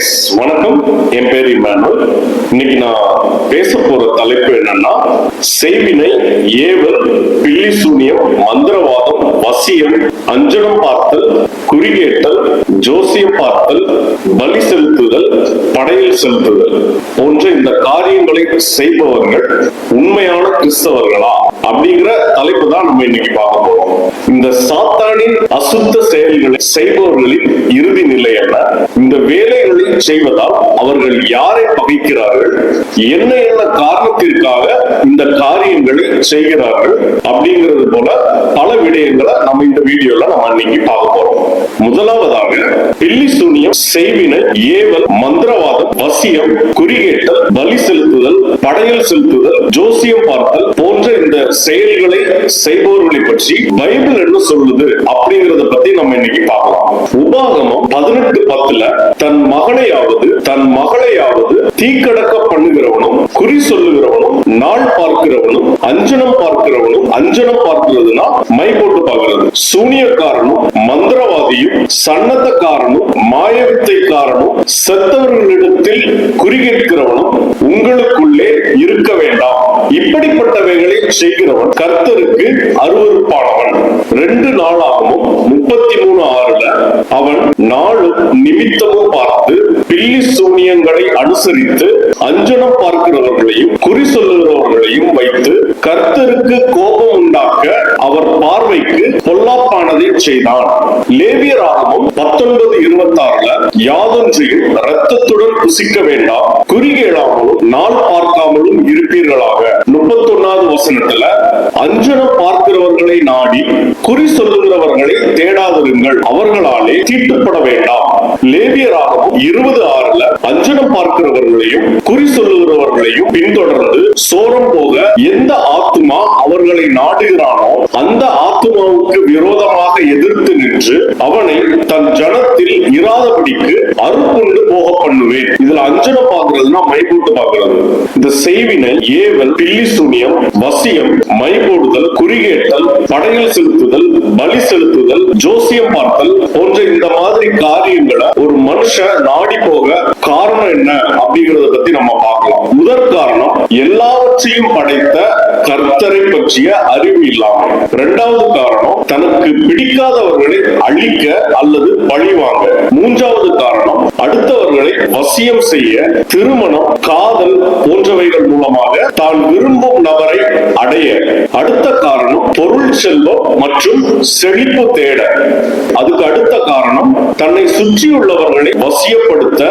Guys, வணக்கம். என் பேர் Emmanuel. இன்னைக்கு நான் பேச போற தலைப்பு என்னன்னா, செய்வினை, ஏவல், பில்லி சூனியம், மந்திரவாதம், வசியம், அஞ்சனம் பார்த்தல், குறிகேட்டல், ஜோசியம் பார்த்தல், பலி செலுத்துதல், படையல் செலுத்துதல் போன்ற இந்த காரியங்களை செய்பவர்கள் உண்மையான கிறிஸ்தவர்களா அப்படிங்கிற தலைப்பு தான் நம்ம இன்னைக்கு பார்க்க போறோம். இந்த சாத்தானின் அசுத்த செயல்களை செய்பவர்களின் இறுதி நிலை என்ன, இந்த வேலைகளை செய்வதால் அவர்கள் யாரை பகைக்கிறார்கள், என்ன என்ன காரணத்திற்காக இந்த காரியங்களை செய்கிறார்கள் அப்படிங்கிறது போல பல விடயங்களை நம்ம இந்த வீடியோல நம்ம இன்னைக்கு பார்க்க போறோம். முதலாவதாக பில்லி சூனியம், செய்வினை, ஏவல், மந்திரவாதம், வசியம், குறிகேட்டல், பலி செலுத்துதல், படையல் செலுத்துதல், ஜோசியம் பார்த்தல் போன்ற இந்த செயல்களை செய்பவர்களை பற்றி பைபிள் என்ன சொல்லுது அப்படிங்கறத பத்தி நம்ம இன்னைக்கு பார்க்கலாம். உபாகமம் 18:10 தன் மகனையாவது தன் மகளையாவது தீக்கடக்க பண்ணுகிறவனும், குறி சொல்லுகிறவனும், நாள் பார்க்கிறவனும், அஞ்சனம் பார்க்கிறவனும், அஞ்சனம் பார்க்கிறதுனா மை போட்டு பார்க்கிறது, சூனியக்காரனும், மந்திரவாதியும், சன்னதக்காரனும், மாயவித்தைக்காரனும், செத்தவர்களிடத்தில் குறி கேட்கிறவனும் உங்களுக்குள்ளே இருக்க வேண்டாம். இப்படிப்பட்டவைகளை செய்கிறவன் கர்த்தருக்கு அருவருப்பானவன். 2 நாளாகவும் 33:6 அவன் நாளும் நிமித்தமும் பார்த்து பில்லி சூனியங்களை அனுசரித்து அஞ்சனம் பார்க்கிறவர்களையும் குறி சொல்லுகிறவர்களையும் வைத்து கர்த்தருக்கு கோபம் உண்டாக்க அவர் பார்வைக்கு பொல்லாப்பானதை செய்தான். லேவியராகமம் 19:26 யாதொன்றையும் இரத்தத்துடன் புசிக்க வேண்டாம், குறிகேளாமலும் நாள் பார்க்காமலும் இருப்பீர்களாக. 31வது வசனத்துல அஞ்சனம் பார்க்கிறவர்களை நாடி குறி சொல்லுகிறவர்களை தேடாதிருங்கள், அவர்களாலே தீட்டுப்பட வேண்டாம். லேவியராகமம் 20:6 அஞ்சனம் பார்க்கிறவர்களையும் குறி சொல்லுகிறவர்களையும் பின்தொடர்ந்து சோரம் போக எந்த ஆத்துமா அவர்களை நாடுகிறானோ அந்த ஆத்துமாவுக்கு விரோதமாக எதிர்த்து நின்று அவனை தன் ஜனத்தில் இராதபடிக்கு அறுப்புண்டு போக பண்ணுவேன். இதுல அஞ்சனம் பார்க்கிறதுனா மைபோட்டு பார்க்கிறது. இந்த செய்வினை, ஏவல், பில்லி சூனியம், வசியம், மைபோடுதல், குறிகேட்டல், படையல் செலுத்துதல், பலி செலுத்துதல், ஜோசியம் பார்த்தல் போன்ற இந்த மாதிரி காரியங்களை ஒரு மனுஷன் நாடி போக காரணம் என்ன அப்படிங்கறத பத்தி நம்ம பார்க்கலாம். முதற் காரணம் எல்லாவற்றையும் படைத்த கர்த்தரை பற்றிய அறிவு இல்லாமல். 2வது காரணம் தனக்கு பிடிக்காதவர்களை அழிக்க அல்லது பழிவாங்க. 3வது காரணம் அடுத்தவர்களை வசியம் செய்ய, திருமணம், காதல் போன்றவைகள் மூலமாக தான் விரும்பும் நபரை அடைய. அடுத்த காரணம் பொருள், செல்வம் மற்றும் செழிப்பு தேட. அதுக்கு அடுத்த காரணம் தன்னை சுற்றியுள்ளவர்களை வசியப்படுத்த,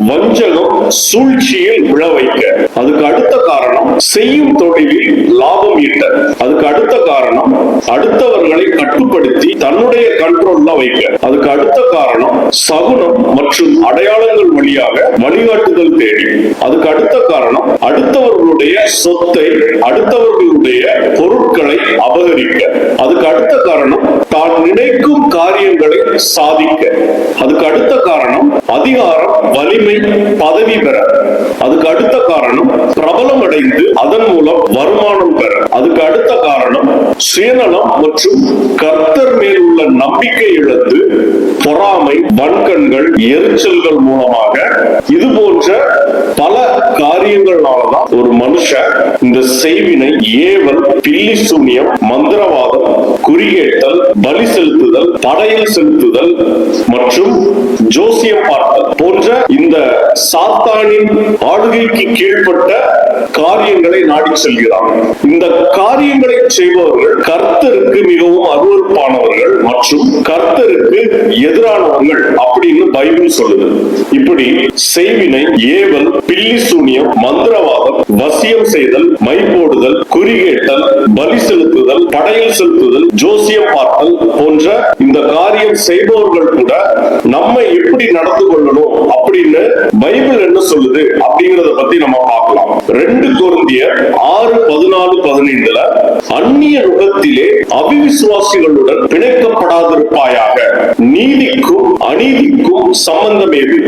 வஞ்சகம், சூழ்ச்சியில் விழ வைக்க. அதுக்கு அடுத்த காரணம் செய்யும் தொழிலில் லாபம் ஈட்ட. அதுக்கு அடுத்த காரணம் அடுத்தவர்களை கட்டுப்படுத்தி தன்னுடைய கண்ட்ரோல்ல வைக்க. அதுக்கு அடுத்த காரணம் சகுனம் மற்றும் அடையாளங்கள் வழியாக வழிகாட்டுதல் தேடி. அதுக்கு அடுத்த காரணம் அடுத்தவர்களுடைய சொத்தை, அடுத்தவர்களுடைய பொருட்களை அபகரிக்க. அதுக்கு அடுத்த காரணம் தான் நினைக்கும் காரியங்களை சாதிக்க. அதுக்கு அடுத்த காரணம் அதிகாரம், வலிமை, பதவி பெற. அதுக்கு அடுத்த காரணம் பிரபலம் அடைந்து அதன் மூலம் வருமானம் பெற. அதுக்கு அடுத்த காரணம் சுயநலம் மற்றும் கர்த்தர் மேல் உள்ள நம்பிக்கை இழந்து பொறாமை, வன்கண்கள், எரிச்சல்கள் மூலமாக இது போன்ற பல காரியங்களாலதான் ஒரு மனுஷன் இந்த செய்வினை, ஏவல், பில்லி சூனியம், மந்திரவாதம், குறிகேட்டல், பலி செலுத்துதல், படையல் செலுத்துதல் மற்றும் ஜோசியம் பார்த்தல் போன்ற இந்த சாத்தானின் ஆளுகைக்கு கீழ்ப்பட்ட காரியங்களை நாடி செல்கிறார். இந்த காரியங்களை செய்பவர்கள் கர்த்தருக்கு மிகவும் அருவருப்பானவர்கள் மற்றும் கர்த்தருக்கு எதிரானவர்கள் அப்படின்னு பைபிள் சொல்லுது. இப்படி செய்வினை, ஏவல், பில்லி சூனியம், மந்திரவாதம், வசியம் செய்தல், மைபோடுதல், குறிகேட்டல், பலி செலுத்துதல், படையல் செலுத்துதல், ஜோசியம் பார்த்தல் போன்ற இந்த காரியம் செய்பவர்கள் கூட நம்ம எப்படி நடந்து கொள்ளணும் அப்படின்னு பைபிள் என்ன சொல்லுது அப்படிங்கறத பத்தி நம்ம பார்க்கலாம். 2 கொரிந்தியர் 6:14-15 அந்நிய நுகத்திலே அவிசுவாசிகளுடன் பிணைக்கப்படாதிருப்பாயாக, நீதிக்கும் அநீதிக்கும் சம்பந்தம் ஏது,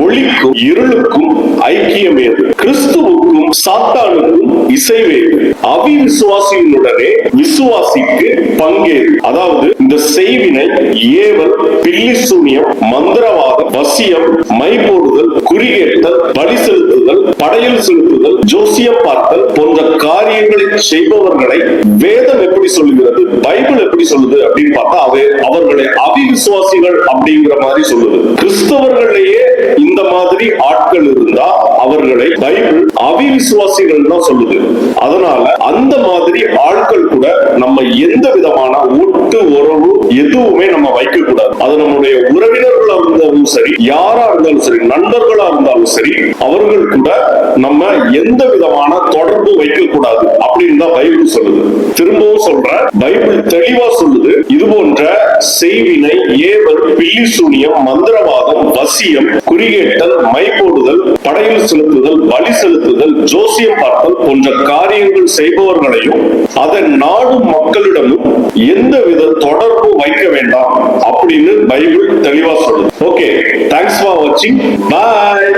ஒளிக்கும் இருளுக்கும் ஐக்கியம் ஏது? கிறிஸ்துவுக்கும் சாத்தானுக்கும் இசைவேது? அவிசுவாசியினுடனே விசுவாசிக்கு பங்கேது? அதாவது இந்த செய்வினை, ஏவல், பில்லி சூனியம், மந்திரவாதம், வசியம், மைபோடுதல், குறிகேட்டல், பலி செலுத்துதல், படையல் செலுத்துதல், ஜோசியம் பார்த்தல் போன்ற காரியங்களை செய்பவர்களை வேதம் எப்படி சொல்லுகிறது, பைபிள் எப்படி சொல்லுது அப்படின்னு பார்த்தா அவர்களை அவிசுவாசிகள் அப்படிங்கிற மாதிரி சொல்லுது. கிறிஸ்தவர்களையே இந்த மாதிரி ஆட்கள் இருந்தா அவர்களை பைபிள் அவிசுவாசிகள் தான் சொல்லுது. அதனால அந்த மாதிரி ஆட்கள் கூட நம்ம எந்த விதமான ஒட்டு உறவு எதுவுமே நம்ம வைக்க கூடாது. அது நம்முடைய உறவினர்களா இருந்தாலும் சரி, யாரா இருந்தாலும் சரி, நண்பர்களா இருந்தாலும் சரி, அவர்கள் கூட நம்ம எந்த விதமான தொடர்பு வைக்க கூடாது அப்படின்னு தான் பைபிள் சொல்லுது. திரும்பவும் சொல்றேன், பைபிள் தெளிவா சொல்லுது, இது போன்ற செய்வினை, ஏவல், பில்லி சூனியம், மந்திரவாதம், வசியம், குறிகேட்டல், மைபோடுதல், படையல் செலுத்துதல், பலி செலுத்துதல், ஜோசியம் பார்த்தல் போன்ற காரியங்கள் செய்பவர்களையும் அதன் நாடும் மக்களிடமும் எந்தவித தொடர்பு வைக்க வேண்டாம் அப்படின்னு பைபிள் தெளிவா சொல்லுது. ஓகே, தேங்க்ஸ் ஃபார் வாட்சிங். பாய்.